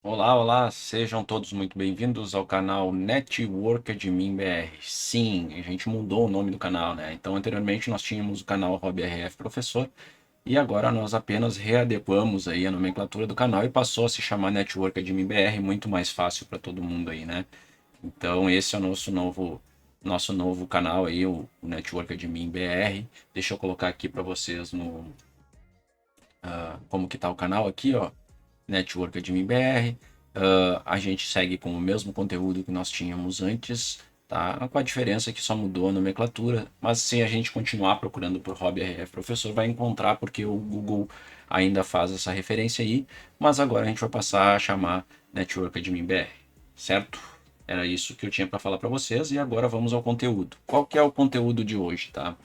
Olá, olá, sejam todos muito bem-vindos ao canal Network Admin BR. Sim, a gente mudou o nome do canal, né? Então, anteriormente nós tínhamos o canal Hobby RF Professor e agora nós apenas readequamos aí a nomenclatura do canal e passou a se chamar Network Admin BR, muito mais fácil para todo mundo aí, né? Então, esse é o nosso novo canal aí, o Network Admin BR. Deixa eu colocar aqui para vocês no como que tá o canal aqui, ó. Network Admin BR. A gente segue com o mesmo conteúdo que nós tínhamos antes, tá? Com a diferença que só mudou a nomenclatura, mas se a gente continuar procurando por Hobby RF Professor, vai encontrar porque o Google ainda faz essa referência aí, mas agora a gente vai passar a chamar Network Admin BR, certo? Era isso que eu tinha para falar para vocês e agora vamos ao conteúdo. Qual que é o conteúdo de hoje, tá?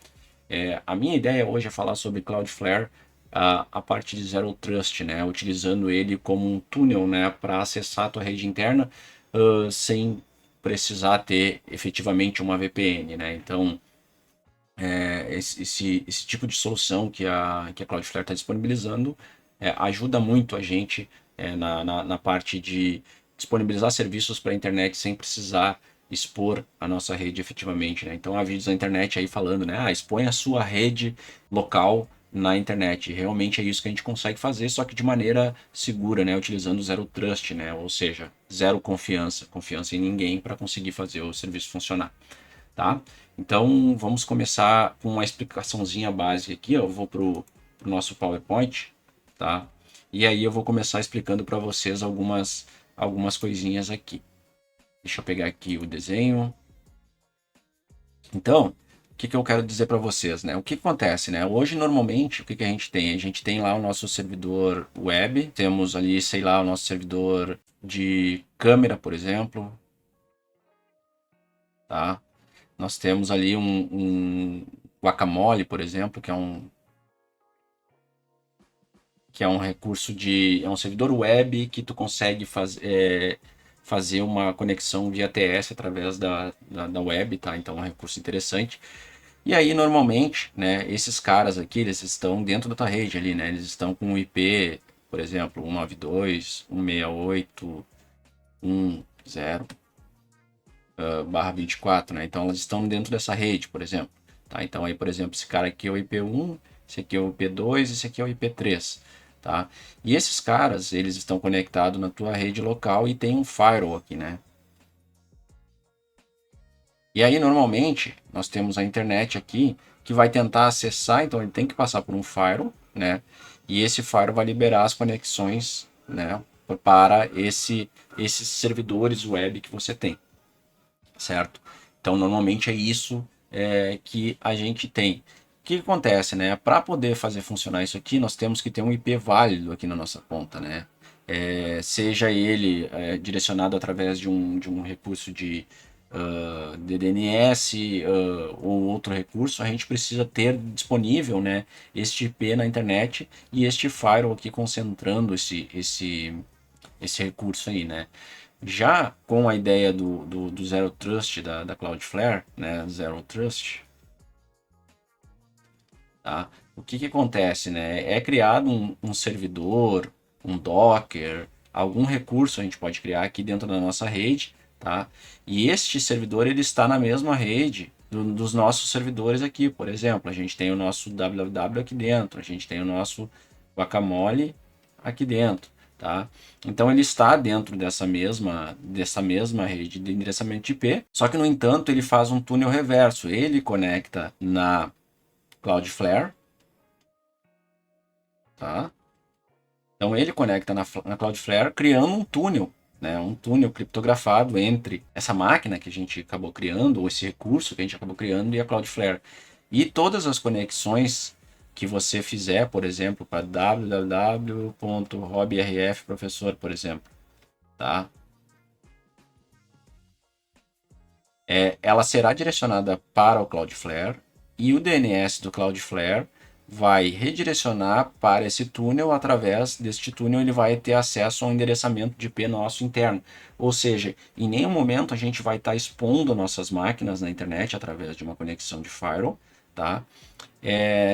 A minha ideia hoje é falar sobre Cloudflare, a parte de Zero Trust, né, utilizando ele como um túnel, né, para acessar a tua rede interna, sem precisar ter efetivamente uma VPN, né. Então, esse tipo de solução que a Cloudflare está disponibilizando ajuda muito a gente na parte de disponibilizar serviços para a internet sem precisar expor a nossa rede efetivamente, né? Então há vídeos na internet aí falando, né? Expõe a sua rede local na internet. Realmente é isso que a gente consegue fazer, só que de maneira segura, né? Utilizando Zero Trust, né? Ou seja, zero confiança, confiança em ninguém para conseguir fazer o serviço funcionar, tá? Então vamos começar com uma explicaçãozinha básica aqui. Eu vou pro nosso PowerPoint, tá? E aí eu vou começar explicando para vocês algumas coisinhas aqui. Deixa eu pegar aqui o desenho. Então, o que eu quero dizer para vocês, né? O que acontece, né? Hoje, normalmente, o que a gente tem? A gente tem lá o nosso servidor web, temos ali, sei lá, o nosso servidor de câmera, por exemplo, tá? Nós temos ali um Guacamole, por exemplo, que é um recurso é um servidor web que tu consegue fazer uma conexão via TS através da web, tá? Então é um recurso interessante. E aí, normalmente, né, esses caras aqui, eles estão dentro da tua rede ali, né? Eles estão com o IP, por exemplo, 192.168.1.0/24, né? Então elas estão dentro dessa rede, por exemplo. Tá? Então aí, por exemplo, esse cara aqui é o IP1, esse aqui é o IP2, esse aqui é o IP3. Tá? E esses caras, eles estão conectados na tua rede local e tem um firewall aqui, né? E aí, normalmente, nós temos a internet aqui que vai tentar acessar, então ele tem que passar por um firewall, né? E esse firewall vai liberar as conexões, né, para esses servidores web que você tem, certo? Então, normalmente é isso que a gente tem. O que acontece, né? Para poder fazer funcionar isso aqui, nós temos que ter um IP válido aqui na nossa ponta, né? Seja ele direcionado através de um recurso de DNS ou outro recurso, a gente precisa ter disponível, né, este IP na internet e este firewall aqui concentrando esse recurso aí, né? Já com a ideia do Zero Trust da Cloudflare, né, Zero Trust, tá? O que acontece, né? É criado um servidor, um Docker, algum recurso a gente pode criar aqui dentro da nossa rede, tá? E este servidor ele está na mesma rede dos nossos servidores aqui. Por exemplo, a gente tem o nosso www aqui dentro, a gente tem o nosso Guacamole aqui dentro, tá? Então ele está dentro dessa mesma rede de endereçamento de IP, só que no entanto ele faz um túnel reverso. Ele conecta na Cloudflare, tá? Então ele conecta na Cloudflare criando um túnel, né? Um túnel criptografado entre essa máquina que a gente acabou criando, ou esse recurso que a gente acabou criando e a Cloudflare. E todas as conexões que você fizer, por exemplo, para www.hobbyrfprofessor, por exemplo, tá? Ela será direcionada para o Cloudflare e o DNS do Cloudflare vai redirecionar para esse túnel. Através deste túnel ele vai ter acesso ao endereçamento de IP nosso interno. Ou seja, em nenhum momento a gente vai estar expondo nossas máquinas na internet através de uma conexão de firewall, tá?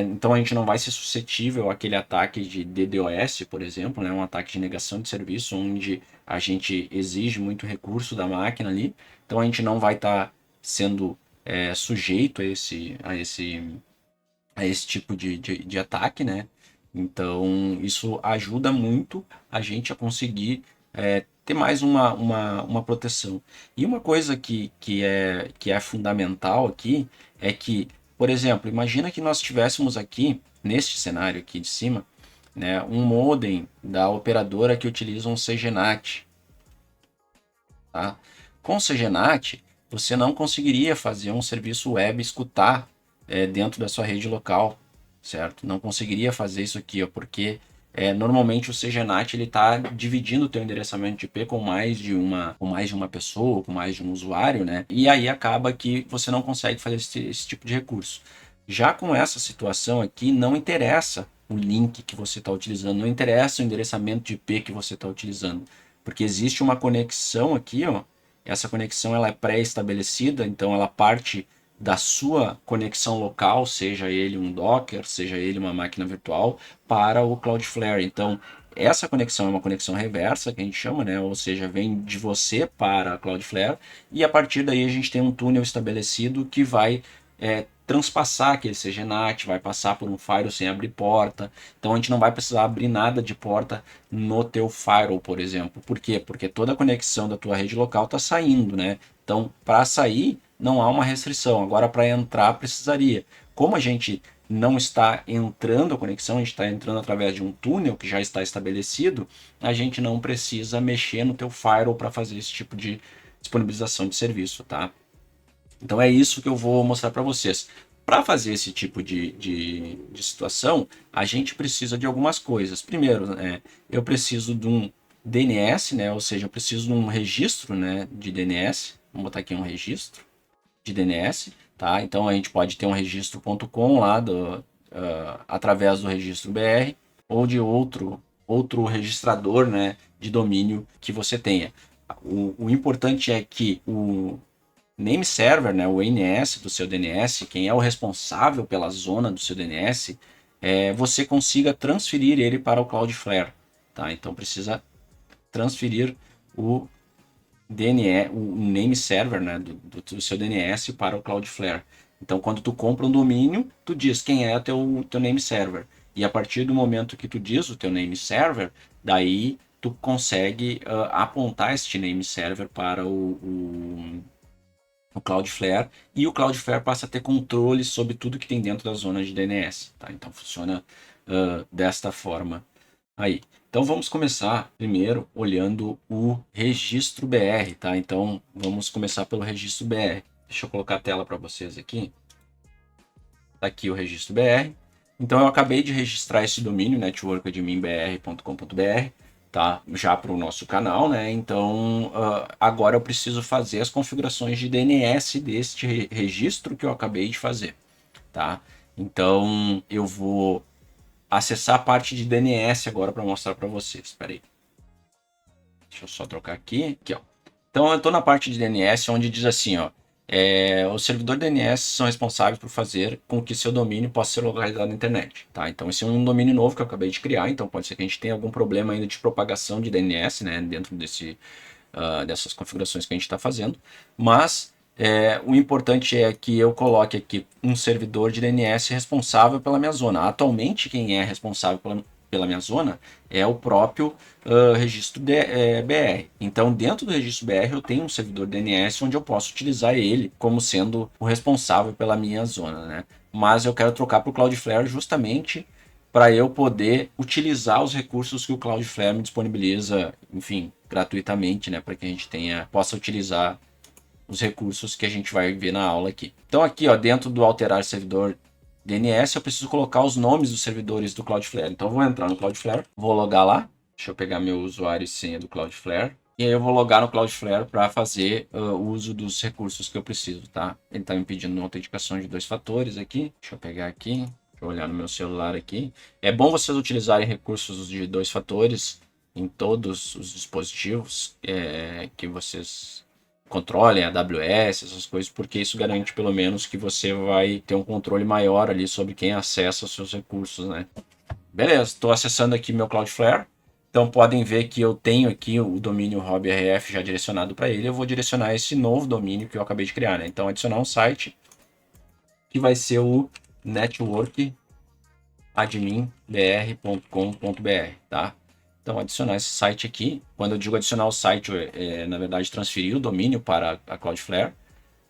Então a gente não vai ser suscetível àquele ataque de DDoS, por exemplo, né? Um ataque de negação de serviço, onde a gente exige muito recurso da máquina ali. Então a gente não vai estar sendo sujeito a esse tipo de ataque, né? Então isso ajuda muito a gente a conseguir ter mais uma proteção. E uma coisa que é fundamental aqui é que, por exemplo, imagina que nós tivéssemos aqui, neste cenário aqui de cima, né, um modem da operadora que utiliza um CGNAT. Tá? Com o CGNAT, você não conseguiria fazer um serviço web escutar dentro da sua rede local, certo? Não conseguiria fazer isso aqui, ó, porque normalmente o CGNAT ele está dividindo o teu endereçamento de IP com mais de uma pessoa, com mais de um usuário, né? E aí acaba que você não consegue fazer esse tipo de recurso. Já com essa situação aqui, não interessa o link que você está utilizando, não interessa o endereçamento de IP que você está utilizando, porque existe uma conexão aqui, ó. Essa conexão ela é pré-estabelecida, então ela parte da sua conexão local, seja ele um Docker, seja ele uma máquina virtual, para o Cloudflare. Então, essa conexão é uma conexão reversa, que a gente chama, né? Ou seja, vem de você para a Cloudflare, e a partir daí a gente tem um túnel estabelecido que vai transpassar aquele CGNAT, vai passar por um firewall sem abrir porta. Então a gente não vai precisar abrir nada de porta no teu firewall, por exemplo. Por quê? Porque toda a conexão da tua rede local está saindo, né? Então, para sair, não há uma restrição. Agora, para entrar, precisaria. Como a gente não está entrando a conexão, a gente está entrando através de um túnel que já está estabelecido, a gente não precisa mexer no teu firewall para fazer esse tipo de disponibilização de serviço, tá? Então é isso que eu vou mostrar para vocês. Para fazer esse tipo de situação, a gente precisa de algumas coisas. Primeiro, eu preciso de um DNS, né? Ou seja, eu preciso de um registro, né, de DNS. Vamos botar aqui um registro de DNS, tá? Então a gente pode ter um registro.com lá através do registro BR ou de outro registrador, né, de domínio que você tenha. O importante é que o name server, né, o NS do seu DNS, quem é o responsável pela zona do seu DNS, você consiga transferir ele para o Cloudflare, tá? Então precisa transferir o DNS, o name server, né, do seu DNS para o Cloudflare. Então quando tu compra um domínio, tu diz quem é teu name server. E a partir do momento que tu diz o teu name server, daí tu consegue apontar este name server para o Cloudflare, e o Cloudflare passa a ter controle sobre tudo que tem dentro da zona de DNS. Tá? Então funciona desta forma aí. Então vamos começar primeiro olhando o registro BR. Tá? Então vamos começar pelo registro BR. Deixa eu colocar a tela para vocês aqui. Está aqui o registro BR. Então eu acabei de registrar esse domínio, networkadminbr.com.br, tá? Já para o nosso canal, né? Então agora eu preciso fazer as configurações de DNS deste registro que eu acabei de fazer, tá? Então eu vou acessar a parte de DNS agora para mostrar para vocês. Espera aí. Deixa eu só trocar aqui. Aqui, ó. Então eu estou na parte de DNS onde diz assim, ó. Os servidores DNS são responsáveis por fazer com que seu domínio possa ser localizado na internet. Tá? Então esse é um domínio novo que eu acabei de criar, então pode ser que a gente tenha algum problema ainda de propagação de DNS, né, dentro dessas configurações que a gente está fazendo, mas o importante é que eu coloque aqui um servidor de DNS responsável pela minha zona. Atualmente quem é responsável pela minha zona é o próprio registro BR. Então, dentro do registro BR, eu tenho um servidor DNS onde eu posso utilizar ele como sendo o responsável pela minha zona, né? Mas eu quero trocar para o Cloudflare justamente para eu poder utilizar os recursos que o Cloudflare me disponibiliza, enfim, gratuitamente, né? Para que a gente possa utilizar os recursos que a gente vai ver na aula aqui. Então aqui, ó, dentro do alterar servidor DNS, eu preciso colocar os nomes dos servidores do Cloudflare. Então eu vou entrar no Cloudflare, vou logar lá. Deixa eu pegar meu usuário e senha do Cloudflare. E aí eu vou logar no Cloudflare para fazer o uso dos recursos que eu preciso, tá? Ele está me pedindo uma autenticação de 2 fatores aqui. Deixa eu pegar aqui, deixa eu olhar no meu celular aqui. É bom vocês utilizarem recursos de 2 fatores em todos os dispositivos que vocês controlem a AWS, essas coisas, porque isso garante pelo menos que você vai ter um controle maior ali sobre quem acessa os seus recursos, né? Beleza, estou acessando aqui meu Cloudflare. Então podem ver que eu tenho aqui o domínio hobbyRF já direcionado para ele. Eu vou direcionar esse novo domínio que eu acabei de criar, né? Então adicionar um site que vai ser o networkadminbr.com.br, tá? Então adicionar esse site aqui. Quando eu digo adicionar o site, na verdade transferir o domínio para a Cloudflare,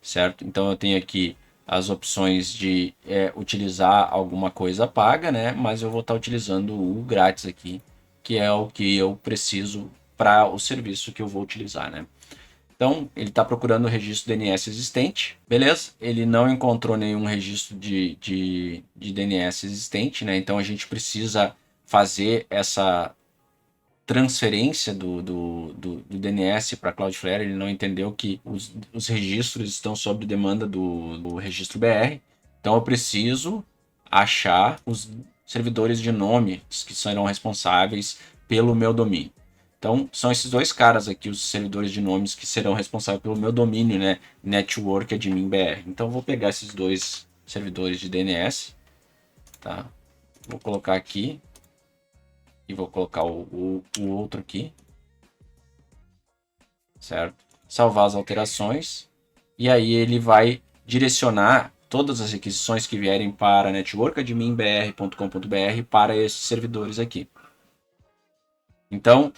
certo? Então eu tenho aqui as opções de utilizar alguma coisa paga, né? Mas eu vou estar utilizando o grátis aqui, que é o que eu preciso para o serviço que eu vou utilizar, né? Então, ele está procurando o registro DNS existente, beleza? Ele não encontrou nenhum registro de DNS existente, né? Então, a gente precisa fazer essa transferência do DNS para Cloudflare. Ele não entendeu que os registros estão sob demanda do registro BR. Então, eu preciso achar os servidores de nome que serão responsáveis pelo meu domínio. Então, são esses dois caras aqui, os servidores de nomes que serão responsáveis pelo meu domínio, né? Network Admin BR. Então, eu vou pegar esses dois servidores de DNS, tá? Vou colocar aqui e vou colocar o outro aqui, certo? Salvar as alterações e aí ele vai direcionar todas as requisições que vierem para networkadminbr.com.br para esses servidores aqui. Então,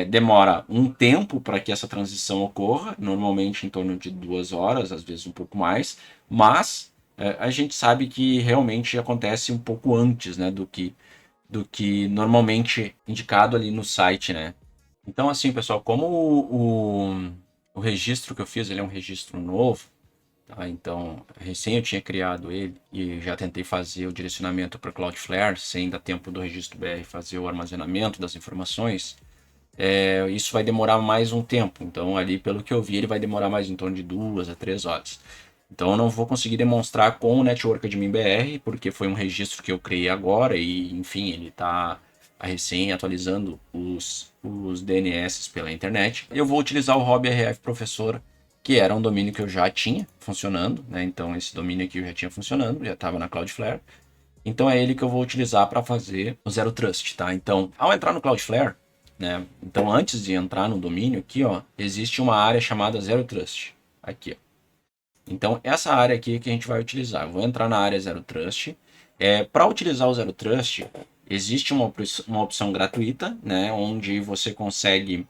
demora um tempo para que essa transição ocorra, normalmente em torno de 2 horas, às vezes um pouco mais, mas a gente sabe que realmente acontece um pouco antes, né, do que normalmente indicado ali no site, né? Então, assim, pessoal, como o registro que eu fiz, ele é um registro novo, tá? Então, recém eu tinha criado ele e já tentei fazer o direcionamento para Cloudflare, sem dar tempo do registro BR fazer o armazenamento das informações. Isso vai demorar mais um tempo. Então, ali, pelo que eu vi, ele vai demorar mais em torno de 2 a 3 horas. Então, eu não vou conseguir demonstrar com o Network Admin BR, porque foi um registro que eu criei agora e, enfim, ele está recém atualizando os DNS pela internet. Eu vou utilizar o HobbyRF Professor, que era um domínio que eu já tinha funcionando, né? Então, esse domínio aqui eu já tinha funcionando, já estava na Cloudflare. Então, é ele que eu vou utilizar para fazer o Zero Trust, tá? Então, ao entrar no Cloudflare, né? Então, antes de entrar no domínio aqui, ó, existe uma área chamada Zero Trust. Aqui, ó. Então, essa área aqui que a gente vai utilizar. Eu vou entrar na área Zero Trust. Para utilizar o Zero Trust, existe uma opção gratuita, né, onde você consegue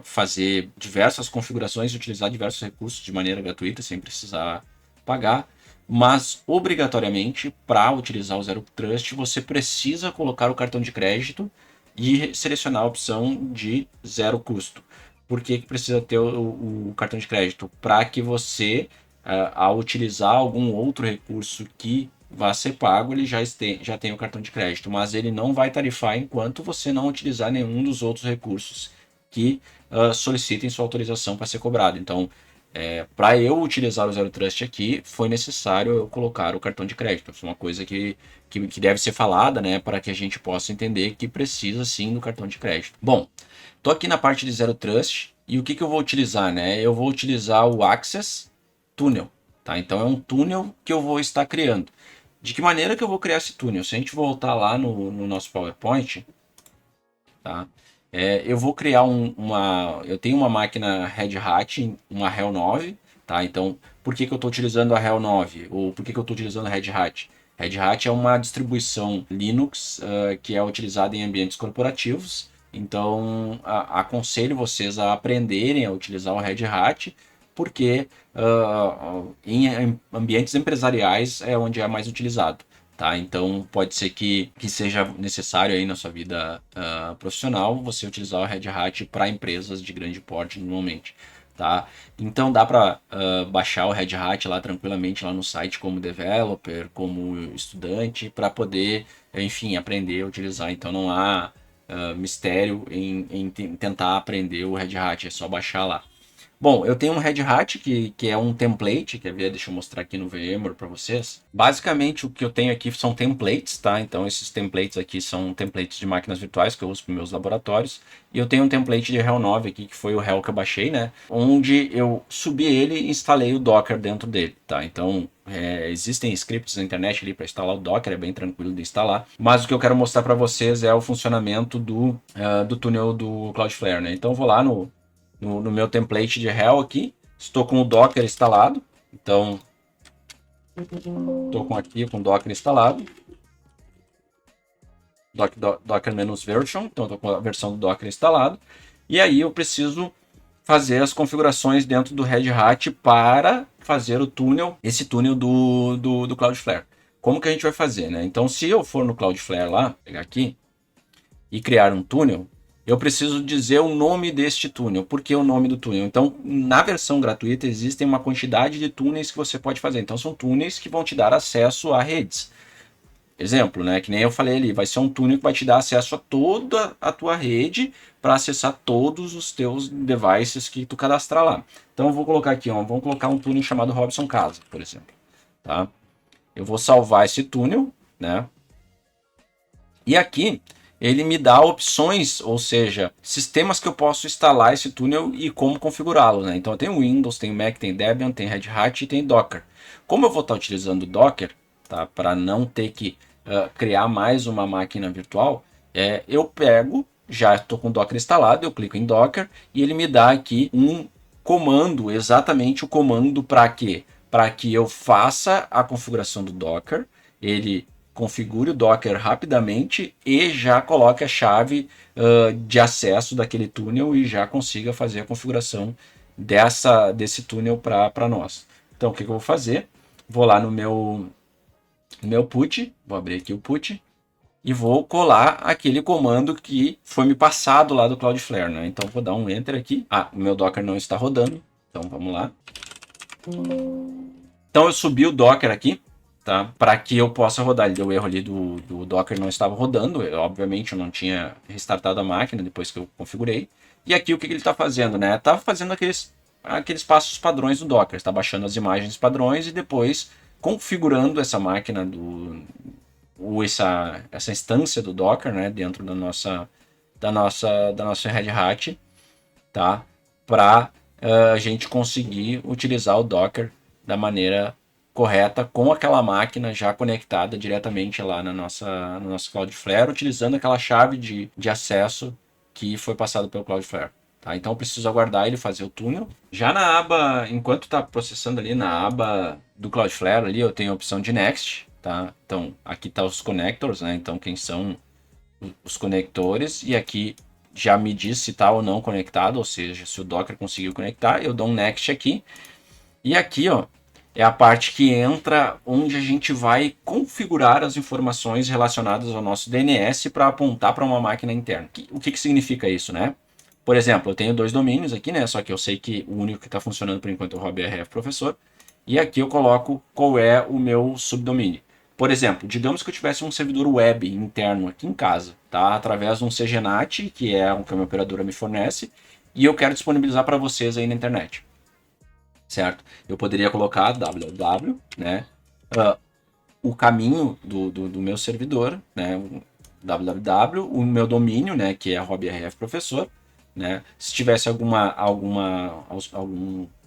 fazer diversas configurações e utilizar diversos recursos de maneira gratuita, sem precisar pagar. Mas, obrigatoriamente, para utilizar o Zero Trust, você precisa colocar o cartão de crédito e selecionar a opção de zero custo. Por que precisa ter o cartão de crédito? Para que você, ao utilizar algum outro recurso que vá ser pago, ele já tem o cartão de crédito, mas ele não vai tarifar enquanto você não utilizar nenhum dos outros recursos que solicitem sua autorização para ser cobrado. Então, para eu utilizar o Zero Trust aqui, foi necessário eu colocar o cartão de crédito. Isso é uma coisa que deve ser falada, né, para que a gente possa entender que precisa sim do cartão de crédito. Bom, estou aqui na parte de Zero Trust e o que eu vou utilizar, né? Eu vou utilizar o Access Tunnel, tá? Então é um túnel que eu vou estar criando. De que maneira que eu vou criar esse túnel? Se a gente voltar lá no nosso PowerPoint, tá? Eu vou criar eu tenho uma máquina Red Hat, uma Hell 9, tá? Então, por que eu estou utilizando a Hell 9? Ou por que eu estou utilizando a Red Hat? Red Hat é uma distribuição Linux que é utilizada em ambientes corporativos. Então, aconselho vocês a aprenderem a utilizar o Red Hat, porque em ambientes empresariais é onde é mais utilizado. Tá? Então pode ser que seja necessário aí na sua vida profissional você utilizar o Red Hat para empresas de grande porte normalmente. Tá? Então dá para baixar o Red Hat lá tranquilamente lá no site como developer, como estudante, para poder, enfim, aprender a utilizar. Então não há mistério em tentar aprender o Red Hat, é só baixar lá. Bom, eu tenho um Red Hat que é um template, quer ver? Deixa eu mostrar aqui no VMware para vocês. Basicamente o que eu tenho aqui são templates, tá? Então esses templates aqui são templates de máquinas virtuais que eu uso para meus laboratórios. E eu tenho um template de HEL 9 aqui, que foi o HEL que eu baixei, né? Onde eu subi ele e instalei o Docker dentro dele, tá? Então existem scripts na internet ali para instalar o Docker, é bem tranquilo de instalar. Mas o que eu quero mostrar para vocês é o funcionamento do túnel do Cloudflare, né? Então eu vou lá no meu template de HEL aqui, estou com o Docker instalado, então estou aqui com o Docker instalado, Docker-version, então estou com a versão do Docker instalado, e aí eu preciso fazer as configurações dentro do Red Hat para fazer o túnel, esse túnel do Cloudflare. Como que a gente vai fazer, né? Então, se eu for no Cloudflare lá, pegar aqui e criar um túnel, eu preciso dizer o nome deste túnel. Por que o nome do túnel? Então, na versão gratuita, existem uma quantidade de túneis que você pode fazer. Então, são túneis que vão te dar acesso a redes. Exemplo, né? Que nem eu falei ali, vai ser um túnel que vai te dar acesso a toda a tua rede para acessar todos os teus devices que tu cadastrar lá. Então, eu vou colocar aqui, ó, vamos colocar um túnel chamado Robson Casa, por exemplo. Tá? Eu vou salvar esse túnel, né? E aqui ele me dá opções, ou seja, sistemas que eu posso instalar esse túnel e como configurá-lo, né? Então eu tenho Windows, tenho Mac, tem Debian, tem Red Hat e tem Docker. Como eu vou estar utilizando o Docker, tá? Para não ter que criar mais uma máquina virtual, eu pego, já estou com o Docker instalado, eu clico em Docker e ele me dá aqui um comando, exatamente o comando para quê? Para que eu faça a configuração do Docker, ele configure o Docker rapidamente e já coloque a chave de acesso daquele túnel e já consiga fazer a configuração desse túnel para nós. Então, o que eu vou fazer? Vou lá no meu put, vou abrir aqui o put, e vou colar aquele comando que foi me passado lá do Cloudflare, né? Então, vou dar um Enter aqui. Ah, o meu Docker não está rodando, então vamos lá. Então, eu subi o Docker aqui, tá? Para que eu possa rodar. Ele deu erro ali do Docker não estava rodando. Obviamente eu não tinha restartado a máquina depois que eu configurei. E aqui o que ele está fazendo, né? Está fazendo aqueles passos padrões do Docker. Está baixando as imagens padrões e depois configurando essa máquina essa instância do Docker, né? Dentro da nossa Red Hat, tá? Para a gente conseguir utilizar o Docker da maneira correta com aquela máquina já conectada diretamente lá no nosso Cloudflare, utilizando aquela chave de acesso que foi passado pelo Cloudflare. Tá? Então eu preciso aguardar ele fazer o túnel. Já na aba, enquanto está processando ali na aba do Cloudflare, ali eu tenho a opção de Next. Tá? Então aqui está os connectors, né? Então quem são os conectores, e aqui já me diz se está ou não conectado, ou seja, se o Docker conseguiu conectar, eu dou um Next aqui. E aqui, ó, é a parte que entra onde a gente vai configurar as informações relacionadas ao nosso DNS para apontar para uma máquina interna. O que significa isso, né? Por exemplo, eu tenho 2 domínios aqui, né? Só que eu sei que o único que está funcionando por enquanto é o RobRF Professor. E aqui eu coloco qual é o meu subdomínio. Por exemplo, digamos que eu tivesse um servidor web interno aqui em casa, tá? Através de um CGNAT, que é o que a minha operadora me fornece, e eu quero disponibilizar para vocês aí na internet. Certo? Eu poderia colocar www, né? O caminho do meu servidor, né? www, o meu domínio, né? Que é RobRF Professor, né? Se tivesse algum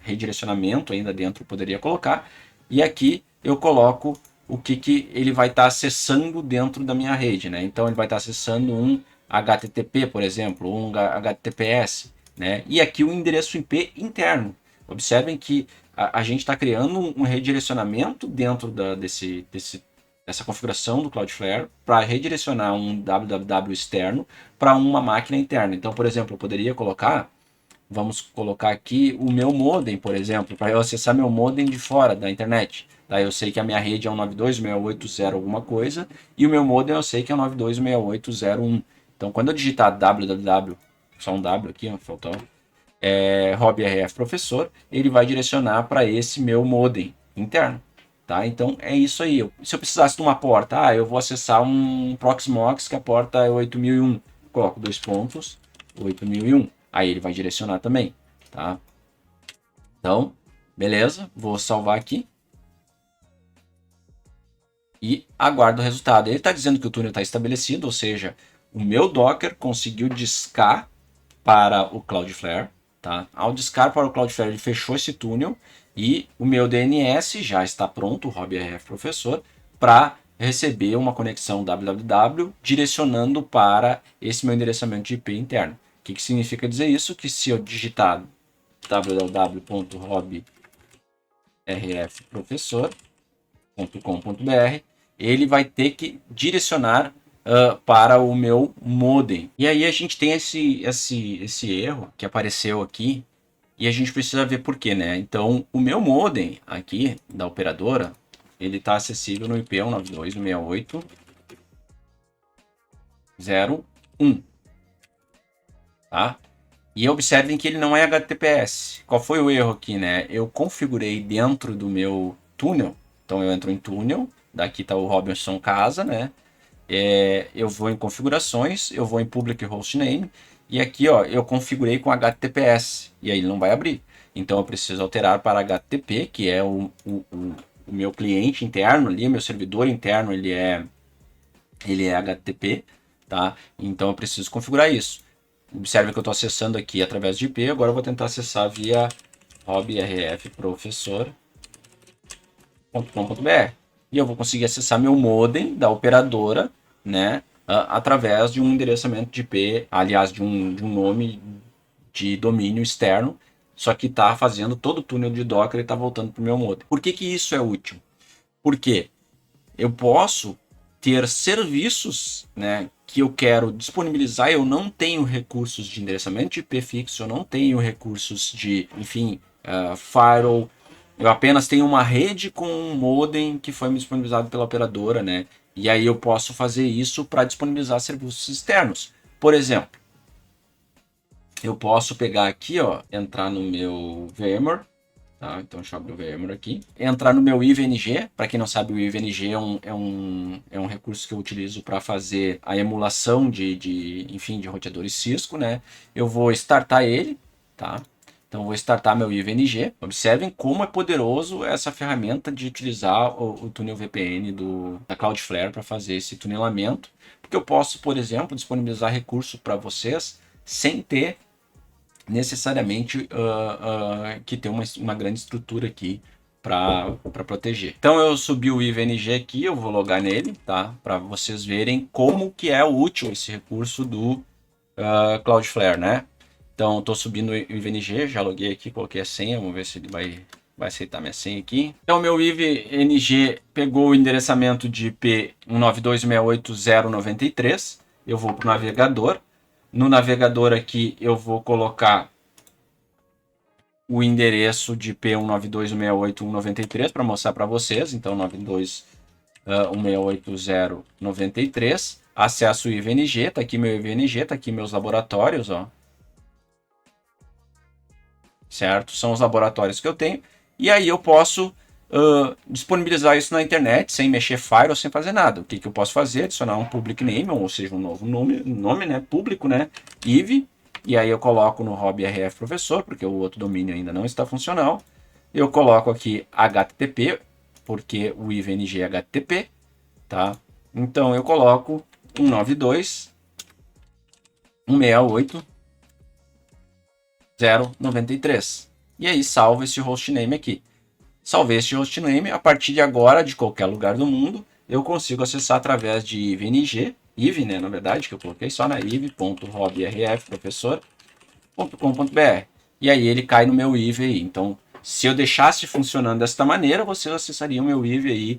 redirecionamento ainda dentro, eu poderia colocar. E aqui eu coloco o que ele vai estar acessando dentro da minha rede, né? Então ele vai estar acessando um HTTP, por exemplo, ou um HTTPS, né? E aqui o endereço IP interno. Observem que a gente está criando um redirecionamento dentro dessa configuração do Cloudflare para redirecionar um www externo para uma máquina interna. Então, por exemplo, eu poderia colocar, vamos colocar aqui o meu modem, por exemplo, para eu acessar meu modem de fora da internet. Tá? Eu sei que a minha rede é um 92.168.0 alguma coisa e o meu modem eu sei que é um 92.168.0.1. Então, quando eu digitar www, só um W aqui, ó, faltou RobRF Professor, ele vai direcionar para esse meu modem interno. Tá? Então é isso aí. Se eu precisasse de uma porta, eu vou acessar um Proxmox que a porta é 8001. Coloco 2 pontos, 8001. Aí ele vai direcionar também. Tá? Então, beleza, vou salvar aqui e aguardo o resultado. Ele está dizendo que o túnel está estabelecido, ou seja, o meu Docker conseguiu discar para o Cloudflare. Tá? Ao discar para o Cloudflare, ele fechou esse túnel e o meu DNS já está pronto, o RobRF Professor, para receber uma conexão www direcionando para esse meu endereçamento de IP interno. O que significa dizer isso? Que se eu digitar www.robrfprofessor.com.br, ele vai ter que direcionar para o meu modem. E aí a gente tem esse erro que apareceu aqui e a gente precisa ver por quê, né? Então, o meu modem aqui da operadora, ele está acessível no IP 192.168.0.1, tá? E observem que ele não é HTTPS. Qual foi o erro aqui, né? Eu configurei dentro do meu túnel. Então eu entro em túnel. Daqui está o Robinson Casa, né? Eu vou em configurações, eu vou em public hostname. E aqui, ó, eu configurei com HTTPS. E aí ele não vai abrir. Então eu preciso alterar para HTTP, que é o meu cliente interno ali, meu servidor interno, ele é HTTP, tá? Então eu preciso configurar isso. Observe que eu estou acessando aqui através de IP, agora eu vou tentar acessar via robrfprofessor.com.br e eu vou conseguir acessar meu modem da operadora, né, através de um endereçamento de IP, aliás, de um nome de domínio externo, só que está fazendo todo o túnel de Docker e está voltando para o meu modem. Por que isso é útil? Porque eu posso ter serviços, né, que eu quero disponibilizar, eu não tenho recursos de endereçamento de IP fixo, eu não tenho recursos de, enfim, firewall, eu apenas tenho uma rede com um modem que foi me disponibilizado pela operadora, né, e aí eu posso fazer isso para disponibilizar serviços externos. Por exemplo, eu posso pegar aqui, ó, entrar no meu VMware, tá? Então deixa eu abrir o VMware aqui. Entrar no meu IVNG. Para quem não sabe, o IVNG é um recurso que eu utilizo para fazer a emulação enfim, de roteadores Cisco, né? Eu vou startar ele, tá? Então eu vou startar meu IVNG. Observem como é poderoso essa ferramenta de utilizar o túnel VPN da Cloudflare para fazer esse tunelamento. Porque eu posso, por exemplo, disponibilizar recurso para vocês sem ter necessariamente que ter uma grande estrutura aqui para proteger. Então eu subi o IVNG aqui, eu vou logar nele, tá? Para vocês verem como que é útil esse recurso do Cloudflare, né? Então estou subindo o IVNG, já loguei aqui, coloquei a senha, vamos ver se ele vai aceitar minha senha aqui. Então meu IVNG pegou o endereçamento de IP 192.168.0.93, eu vou para o navegador. No navegador aqui eu vou colocar o endereço de IP 192.168.193 para mostrar para vocês. Então 192.168.0.93. Acesso o IVNG, tá aqui meu IVNG, tá aqui meus laboratórios, ó. Certo? São os laboratórios que eu tenho. E aí eu posso disponibilizar isso na internet sem mexer firewall, sem fazer nada. O que eu posso fazer? Adicionar um public name, ou seja, um novo nome, né, público, né, IV, e aí eu coloco no RobRF Professor, porque o outro domínio ainda não está funcional. Eu coloco aqui HTTP, porque o IVNG é HTTP, tá? Então eu coloco 192.168.0.93 e aí salvo esse hostname aqui. Salvei este hostname, a partir de agora, de qualquer lugar do mundo, eu consigo acessar através de IVNG, IV, né, na verdade, que eu coloquei só na iv.robrfprofessor.com.br. E aí ele cai no meu IV aí. Então, se eu deixasse funcionando desta maneira, vocês acessariam o meu IV aí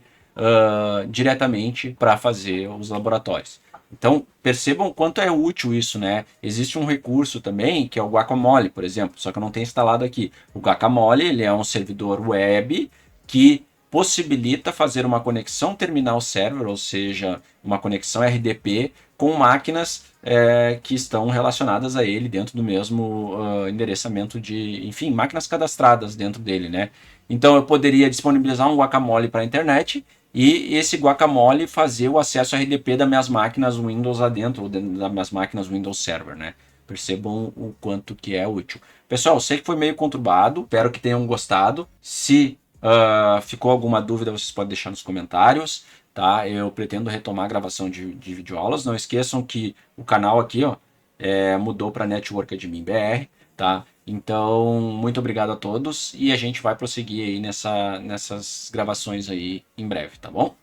diretamente para fazer os laboratórios. Então, percebam o quanto é útil isso, né? Existe um recurso também, que é o Guacamole, por exemplo, só que eu não tenho instalado aqui. O Guacamole, ele é um servidor web que possibilita fazer uma conexão terminal server, ou seja, uma conexão RDP, com máquinas que estão relacionadas a ele dentro do mesmo endereçamento de, enfim, máquinas cadastradas dentro dele, né? Então eu poderia disponibilizar um Guacamole para a internet e esse Guacamole fazer o acesso RDP das minhas máquinas Windows lá dentro, ou das minhas máquinas Windows Server, né? Percebam o quanto que é útil. Pessoal, sei que foi meio conturbado, espero que tenham gostado. Se ficou alguma dúvida, vocês podem deixar nos comentários, tá? Eu pretendo retomar a gravação de videoaulas. Não esqueçam que o canal aqui, ó, mudou para Network Admin BR, tá? Então, muito obrigado a todos e a gente vai prosseguir aí nessas gravações aí em breve, tá bom?